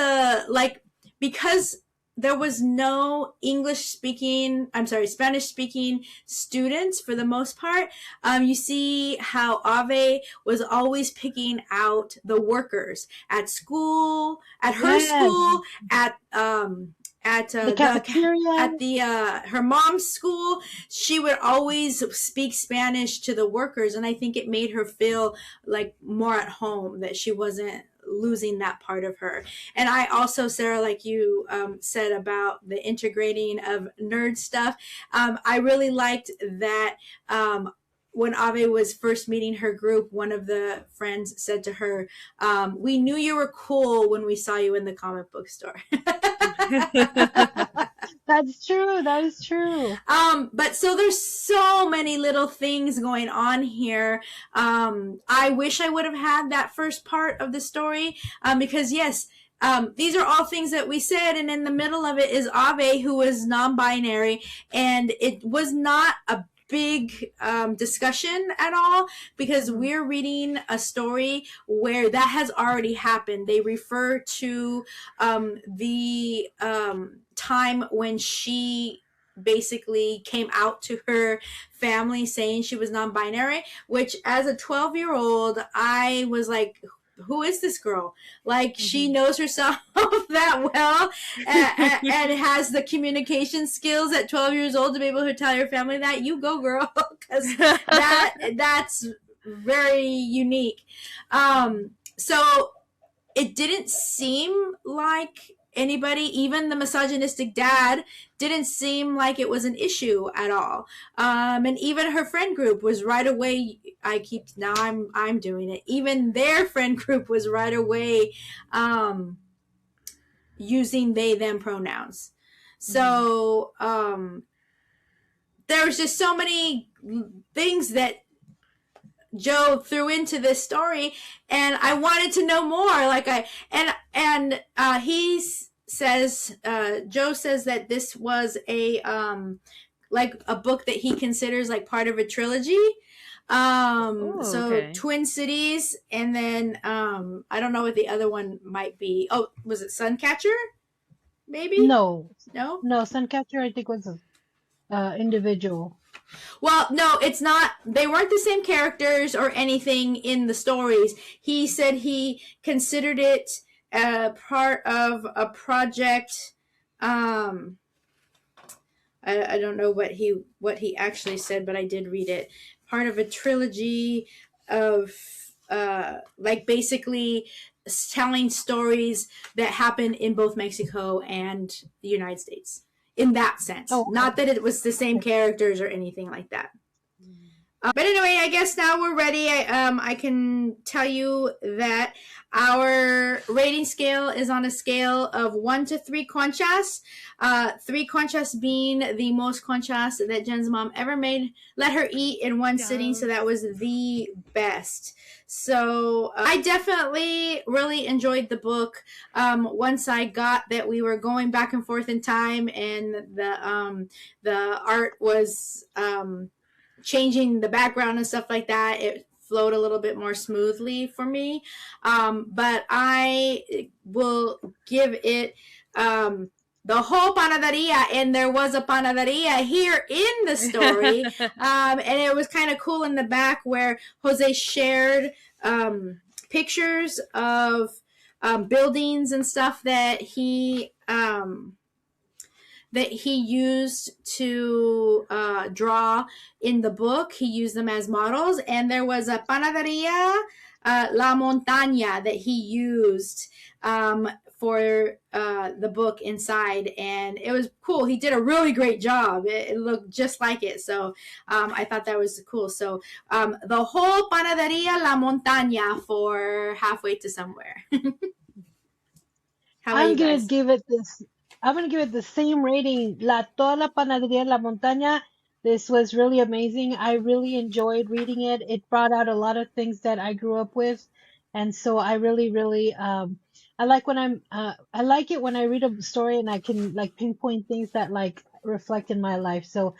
because there was no Spanish speaking students for the most part. You see how Ave was always picking out the workers at school, at her school, at the cafeteria, her mom's school. She would always speak Spanish to the workers, and I think it made her feel like more at home, that she wasn't losing that part of her. And I also, Sarah, like you said about the integrating of nerd stuff, I really liked that when Ave was first meeting her group, one of the friends said to her, we knew you were cool when we saw you in the comic book store. That's true. That is true. But so there's so many little things going on here. I wish I would have had that first part of the story, because yes, these are all things that we said, and in the middle of it is Ave, who was non-binary, and it was not a big discussion at all, because we're reading a story where that has already happened. They refer to the time when she basically came out to her family saying she was non-binary, which as a 12-year-old, I was like, who is this girl? Like, she knows herself that well and has the communication skills at 12 years old to be able to tell your family that. You go, girl, because that's very unique. So it didn't seem like anybody, even the misogynistic dad, didn't seem like it was an issue at all. And even her friend group was right away. I'm doing it. Even their friend group was right away using they them pronouns. So there was just so many things that Joe threw into this story, and I wanted to know more. He says, Joe says that this was a book that he considers like part of a trilogy. Twin Cities, and then I don't know what the other one might be. Oh, was it Suncatcher? Maybe? No, Suncatcher I think was a individual. Well, no, it's not. They weren't the same characters or anything in the stories. He said he considered it part of a project. I don't know what he actually said, but I did read it. Part of a trilogy of basically telling stories that happen in both Mexico and the United States. In that sense. Oh, okay. Not that it was the same characters or anything like that. But anyway, I guess now we're ready. I can tell you that our rating scale is on a scale of 1 to 3 conchas. 3 conchas being the most conchas that Jen's mom ever let her eat in one sitting. So that was the best. So I definitely really enjoyed the book. Once I got that we were going back and forth in time, and the art was changing the background and stuff like that, it flowed a little bit more smoothly for me. But I will give it the whole panaderia, and there was a panaderia here in the story. And it was kind of cool in the back where Jose shared pictures of buildings and stuff that he used to draw in the book. He used them as models, and there was a panaderia La Montaña that he used for the book inside, and it was cool. He did a really great job. It looked just like it, so I thought that was cool. So the whole panaderia La Montaña for Halfway to Somewhere. How about you guys? I'm gonna give it the same rating. Toda la panadería La Montaña. This was really amazing. I really enjoyed reading it. It brought out a lot of things that I grew up with, and so I really, really, I like I like it when I read a story and I can like pinpoint things that like reflect in my life. So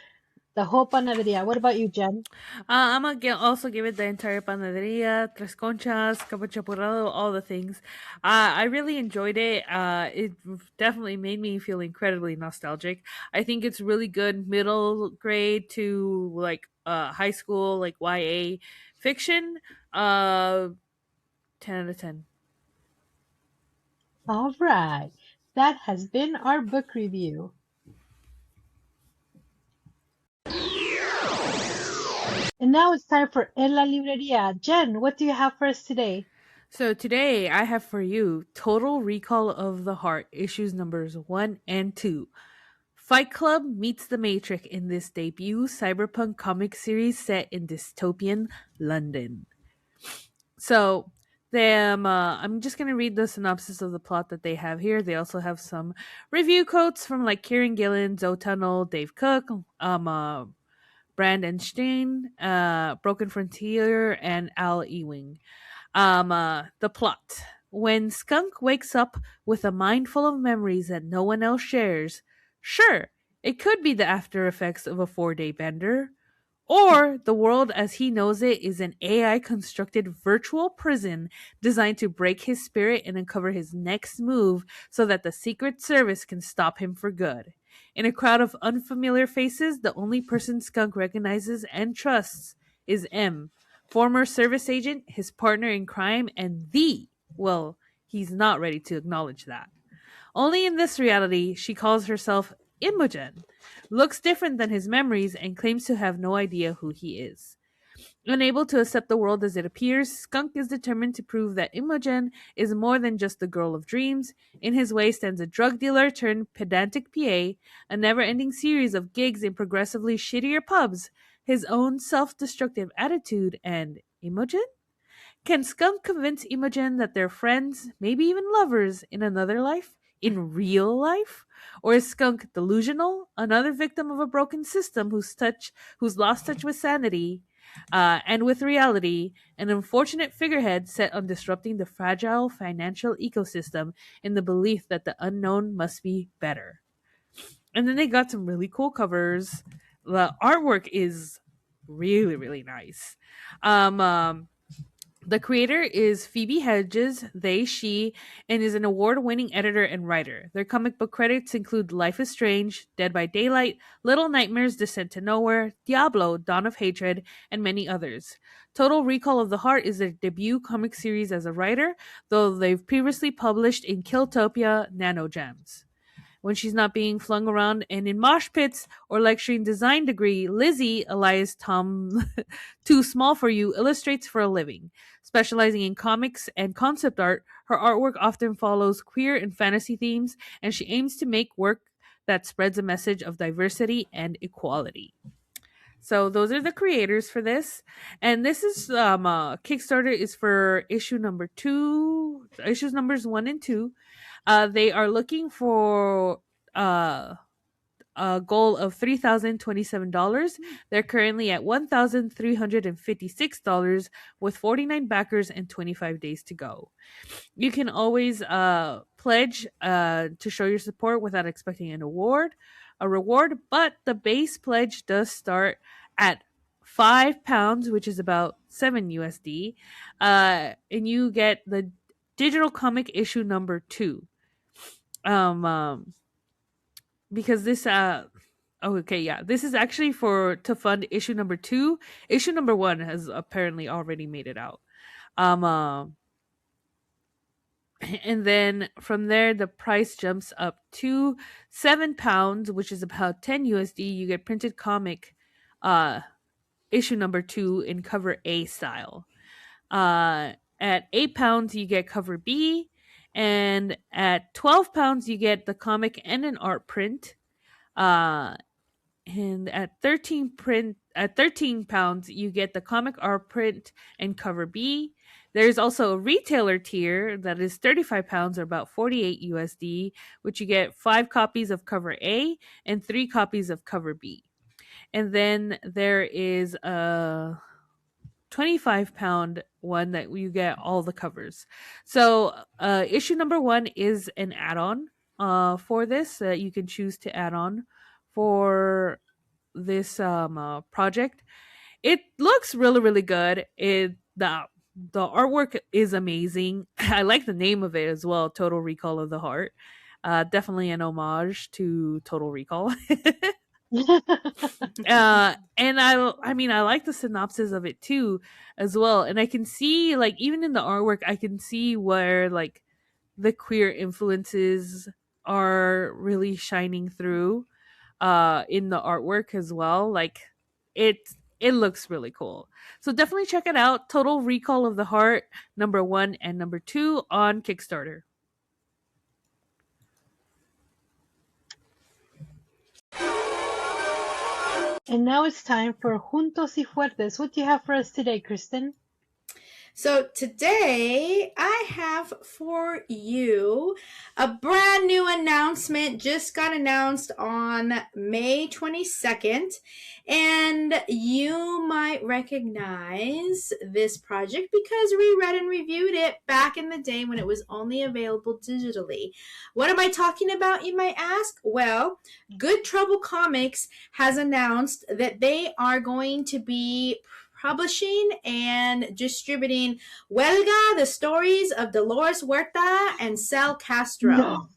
the whole panadería. What about you, Jen? I'm gonna also give it the entire panaderia, tres conchas, capo chapurrado, all the things. I really enjoyed it. It definitely made me feel incredibly nostalgic. I think it's really good middle grade to like high school, like YA fiction. 10 out of 10. All right, that has been our book review. And now it's time for En la Librería. Jen, what do you have for us today? So today I have for you Total Recall of the Heart, issues numbers 1 and 2. Fight Club meets the Matrix in this debut cyberpunk comic series set in dystopian London. So, I'm just going to read the synopsis of the plot that they have here. They also have some review quotes from like Kieran Gillen, Zoe Tunnel, Dave Cook, Brandon Stein, Broken Frontier, and Al Ewing. The plot. When Skunk wakes up with a mind full of memories that no one else shares, sure, it could be the after effects of a 4-day bender. Or the world as he knows it is an AI constructed virtual prison designed to break his spirit and uncover his next move so that the Secret Service can stop him for good. In a crowd of unfamiliar faces, the only person Skunk recognizes and trusts is M, former service agent, his partner in crime, and well, he's not ready to acknowledge that. Only in this reality, she calls herself Imogen, looks different than his memories, and claims to have no idea who he is. Unable to accept the world as it appears, Skunk is determined to prove that Imogen is more than just the girl of dreams. In his way stands a drug dealer turned pedantic PA, a never-ending series of gigs in progressively shittier pubs, his own self-destructive attitude, and Imogen? Can Skunk convince Imogen that they're friends, maybe even lovers, in another life? In real life? Or is Skunk delusional, another victim of a broken system who's lost touch with sanity and with reality, an unfortunate figurehead set on disrupting the fragile financial ecosystem in the belief that the unknown must be better? And then they got some really cool covers. The artwork is really, really nice. The creator is Phoebe Hedges, she, and is an award-winning editor and writer. Their comic book credits include Life is Strange, Dead by Daylight, Little Nightmares, Descent to Nowhere, Diablo, Dawn of Hatred, and many others. Total Recall of the Heart is their debut comic series as a writer, though they've previously published in Killtopia, Nano Gems. When she's not being flung around and in mosh pits or lecturing design degree, Lizzie, alias Tom Too Small for You, illustrates for a living. Specializing in comics and concept art, her artwork often follows queer and fantasy themes, and she aims to make work that spreads a message of diversity and equality. So those are the creators for this, and this is Kickstarter is for issues numbers 1 and 2. They are looking for a goal of $3,027. They're currently at $1,356 with 49 backers and 25 days to go. You can always pledge to show your support without expecting a reward, but the base pledge does start at £5, which is about $7 USD, and you get the digital comic issue number 2. because this oh, okay, yeah, this is actually to fund issue number 2. Issue number 1 has apparently already made it out. And then from there the price jumps up to £7, which is about 10 USD. You get printed comic issue number 2 in cover A style. At £8 you get cover B, and at £12 you get the comic and an art print. And at £13 you get the comic art print and cover B. There's also a retailer tier that is £35 or about 48 USD, which you get 5 copies of cover A and 3 copies of cover B. And then there is a £25 one that you get all the covers. So issue number 1 is an add-on for this that you can choose to add on for this project. It looks really, really good. The artwork is amazing. I like the name of it as well, Total Recall of the Heart. Definitely an homage to Total Recall. And I mean, I like the synopsis of it too as well, and I can see, like, even in the artwork I can see where, like, the queer influences are really shining through in the artwork as well. Like, it looks really cool. So definitely check it out. Total Recall of the Heart number 1 and number 2 on Kickstarter. And now it's time for Juntos y Fuertes. What do you have for us today, Kristen? So today I have for you a brand new announcement. Just got announced on May 22nd, and you might recognize this project because we read and reviewed it back in the day when it was only available digitally. What am I talking about, you might ask? Well, Good Trouble Comics has announced that they are going to be publishing and distributing Huelga, the stories of Dolores Huerta and Sal Castro. No.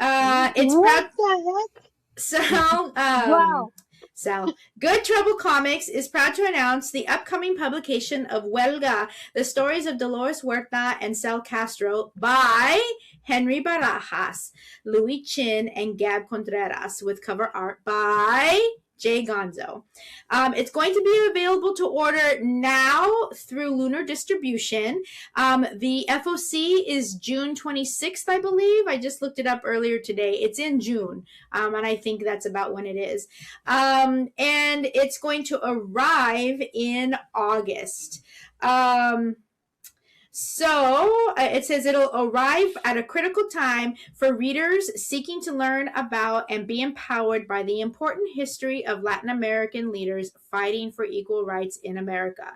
It's what the heck? So, Wow. So, Good Trouble Comics is proud to announce the upcoming publication of Huelga, the stories of Dolores Huerta and Sal Castro by Henry Barajas, Louis Chin, and Gab Contreras, with cover art by Jay Gonzo. It's going to be available to order now through Lunar Distribution. The FOC is June 26th, I believe. I just looked it up earlier today. It's in June, and I think that's about when it is. And it's going to arrive in August. So it says it'll arrive at a critical time for readers seeking to learn about and be empowered by the important history of Latin American leaders fighting for equal rights in America.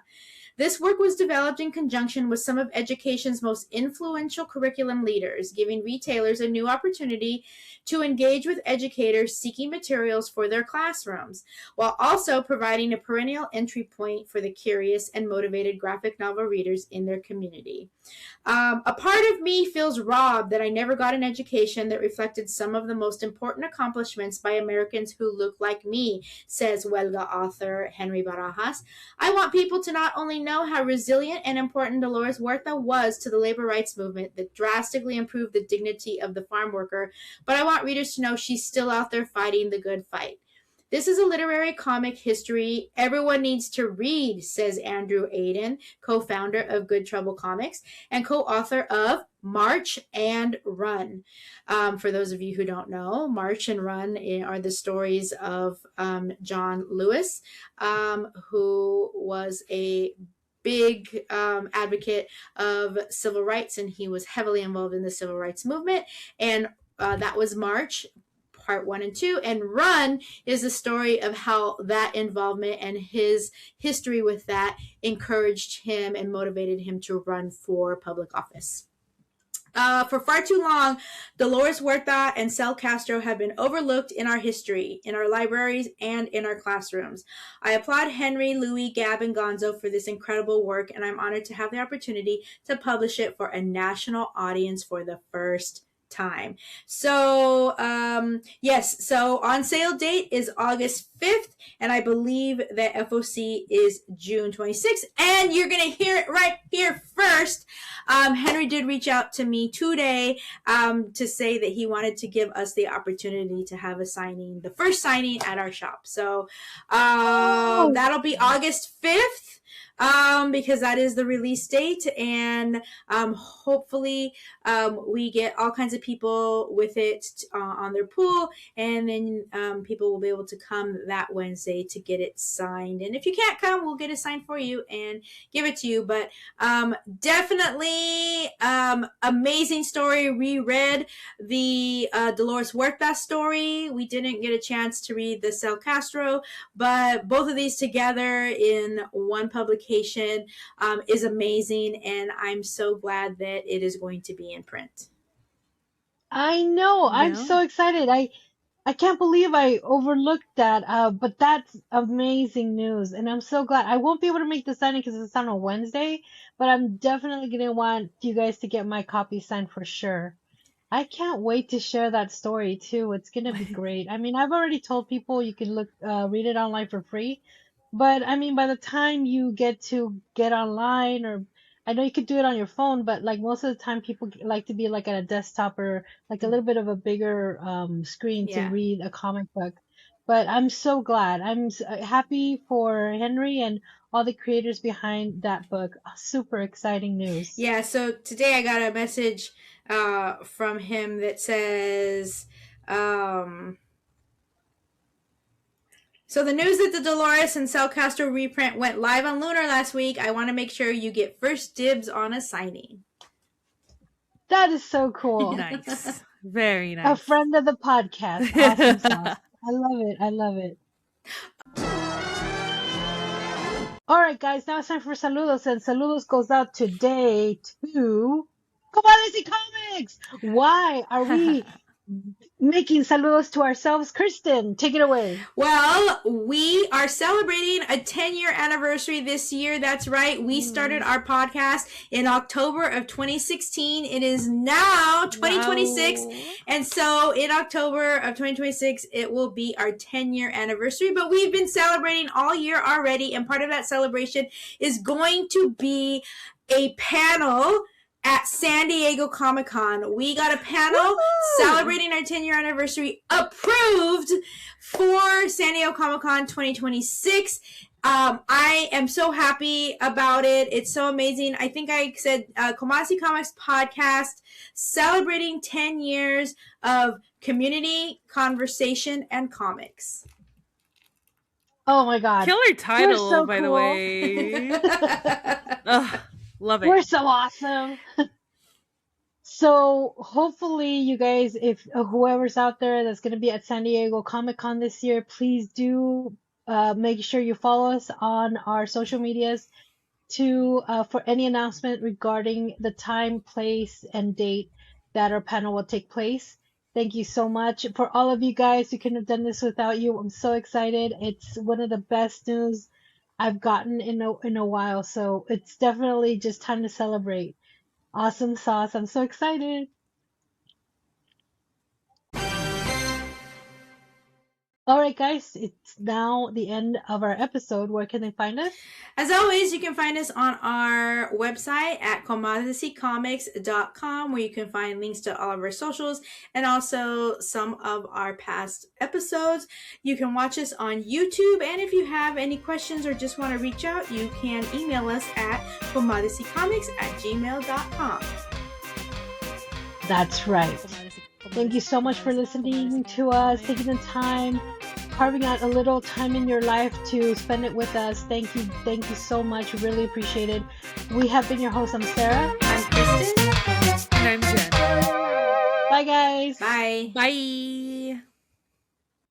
This work was developed in conjunction with some of education's most influential curriculum leaders, giving retailers a new opportunity to engage with educators seeking materials for their classrooms, while also providing a perennial entry point for the curious and motivated graphic novel readers in their community. A part of me feels robbed that I never got an education that reflected some of the most important accomplishments by Americans who look like me, says Huelga author Henry Barajas. I want people to not only know how resilient and important Dolores Huerta was to the labor rights movement that drastically improved the dignity of the farm worker, but I want readers to know she's still out there fighting the good fight. This is a literary comic history everyone needs to read, says Andrew Aiden, co-founder of Good Trouble Comics and co-author of March and Run. For those of you who don't know, March and Run are the stories of John Lewis, who was a big advocate of civil rights, and he was heavily involved in the civil rights movement. And that was March, part 1 and 2, and Run is the story of how that involvement and his history with that encouraged him and motivated him to run for public office. For far too long, Dolores Huerta and Sal Castro have been overlooked in our history, in our libraries, and in our classrooms. I applaud Henry, Louis, Gab, and Gonzo for this incredible work, and I'm honored to have the opportunity to publish it for a national audience for the first time. So yes, so on sale date is August 5th, and I believe that FOC is June 26th, and you're gonna hear it right here first. Henry did reach out to me today to say that he wanted to give us the opportunity to have a signing, the first signing at our shop. So that'll be August 5th. Because that is the release date, and hopefully we get all kinds of people with it on their pool, and then people will be able to come that Wednesday to get it signed. And if you can't come, we'll get it signed for you and give it to you. But definitely amazing story. Reread the Dolores Huerta story. We didn't get a chance to read the Cel Castro, but both of these together in one publication is amazing, and I'm so glad that it is going to be in print. I know. I'm so excited. I can't believe I overlooked that. But that's amazing news, and I'm so glad. I won't be able to make the signing because it's on a Wednesday, but I'm definitely gonna want you guys to get my copy signed for sure. I can't wait to share that story too. It's gonna be great. I mean, I've already told people you can read it online for free, but I mean, by the time you get to get online, or I know you could do it on your phone, but like most of the time people like to be like at a desktop or like a little bit of a bigger screen to read a comic book. But I'm so glad. I'm happy for Henry and all the creators behind that book. Super exciting news. Yeah, so today I got a message from him that says, so the news that the Dolores and Cel Castro reprint went live on Lunar last week. I want to make sure you get first dibs on a signing. That is so cool. Nice. Very nice. A friend of the podcast. Awesome sauce. I love it. I love it. All right, guys. Now it's time for saludos. And saludos goes out today to Comadres y Comics. Why are we making saludos to ourselves? Kristen, take it away. Well, we are celebrating a 10-year anniversary this year. That's right. We started our podcast in October of 2016. It is now 2026. Wow. And so in October of 2026, it will be our 10-year anniversary. But we've been celebrating all year already. And part of that celebration is going to be a panel at San Diego Comic-Con. We got a panel celebrating our 10-year anniversary approved for San Diego Comic-Con 2026. I am so happy about it. It's so amazing. I think I said Comadres y Comics podcast celebrating 10 years of community, conversation, and comics. Oh my God. Killer title, so by cool. the way. Ugh. Love it. We're so awesome. So hopefully you guys, if whoever's out there that's going to be at San Diego Comic-Con this year, please do make sure you follow us on our social medias for any announcement regarding the time, place, and date that our panel will take place. Thank you so much. For all of you guys, we couldn't have done this without you. I'm so excited. It's one of the best news I've gotten in a while, so it's definitely just time to celebrate. Awesome sauce. I'm so excited. All right, guys, it's now the end of our episode. Where can they find us? As always, you can find us on our website at comadresycomics.com, where you can find links to all of our socials and also some of our past episodes. You can watch us on YouTube, and if you have any questions or just want to reach out, you can email us at comadresycomics@gmail.com. That's right. Thank you so much for listening to us, taking the time, carving out a little time in your life to spend it with us. Thank you so much. Really appreciate it. We have been your hosts. I'm Sarah. I'm Kristen. And I'm Jen. Bye, guys. Bye. Bye.